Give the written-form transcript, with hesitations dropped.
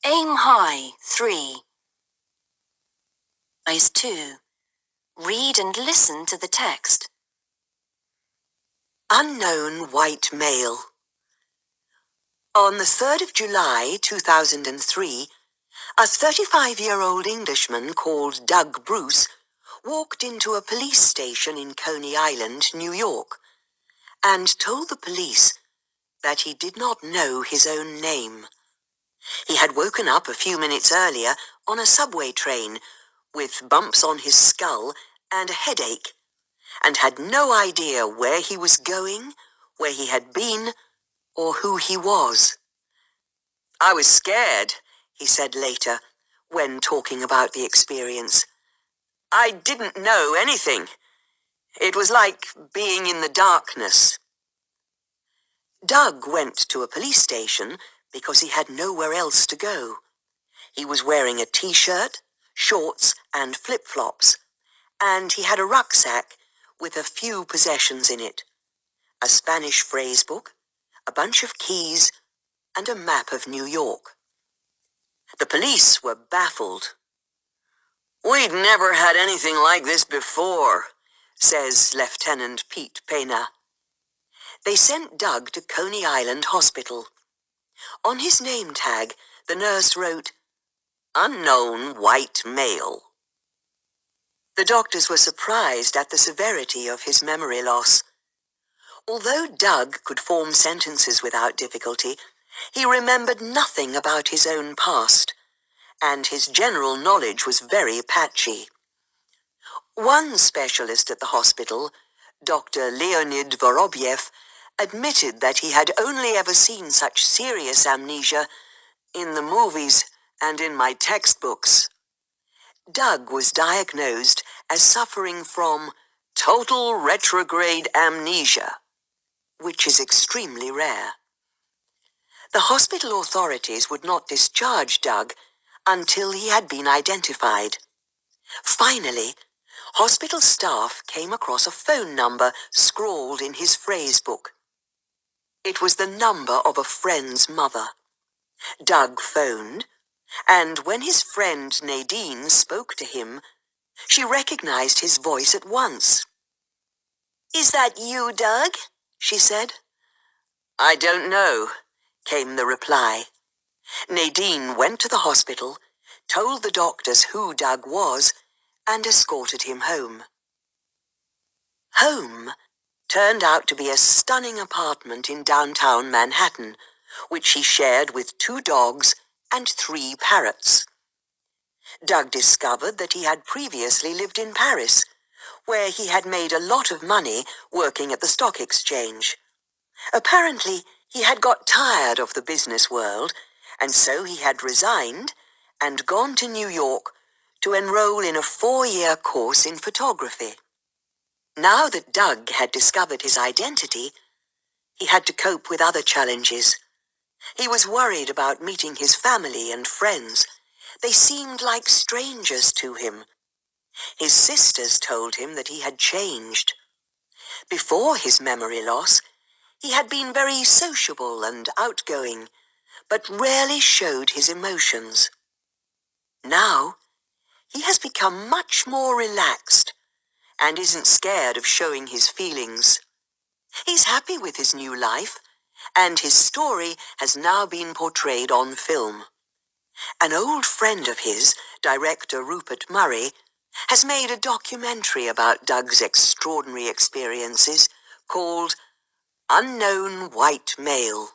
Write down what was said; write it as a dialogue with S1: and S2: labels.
S1: Aim high, 3. Exercise 2. Read and listen to the text.
S2: Unknown white male. On the 3rd of July 2003, a 35-year-old Englishman called Doug Bruce walked into a police station in Coney Island, New York, and told the police that he did not know his own name. He had woken up a few minutes earlier on a subway train with bumps on his skull and a headache, and had no idea where he was going, where he had been, or who he was. "I was scared," he said later, when talking about the experience. "I didn't know anything. It was like being in the darkness." Doug went to a police station because he had nowhere else to go. He was wearing a t-shirt, shorts, and flip-flops, and he had a rucksack with a few possessions in it: a Spanish phrase book, a bunch of keys, and a map of New York. The police were baffled. "We'd never had anything like this before," says Lieutenant Pete Pena. They sent Doug to Coney Island Hospital. On his name tag, the nurse wrote, "Unknown white male." The doctors were surprised at the severity of his memory loss. Although Doug could form sentences without difficulty, he remembered nothing about his own past, and his general knowledge was very patchy. One specialist at the hospital, Dr. Leonid Vorobyev, admitted that he had only ever seen such serious amnesia in the movies and in my textbooks. Doug was diagnosed as suffering from total retrograde amnesia, which is extremely rare. The hospital authorities would not discharge Doug until he had been identified. Finally, hospital staff came across a phone number scrawled in his phrase book. It was the number of a friend's mother. Doug phoned, and when his friend Nadine spoke to him, she recognized his voice at once. "Is that you, Doug?" she said. "I don't know," came the reply. Nadine went to the hospital, told the doctors who Doug was, and escorted him home. Home turned out to be a stunning apartment in downtown Manhattan, which he shared with 2 dogs and 3 parrots. Doug discovered that he had previously lived in Paris, where he had made a lot of money working at the stock exchange. Apparently, he had got tired of the business world, and so he had resigned and gone to New York to enroll in a 4-year course in photography. Now that Doug had discovered his identity, he had to cope with other challenges. He was worried about meeting his family and friends. They seemed like strangers to him. His sisters told him that he had changed. Before his memory loss, he had been very sociable and outgoing, but rarely showed his emotions. Now, he has become much more relaxed and isn't scared of showing his feelings. He's happy with his new life, and his story has now been portrayed on film. An old friend of his, director Rupert Murray, has made a documentary about Doug's extraordinary experiences called Unknown White Male.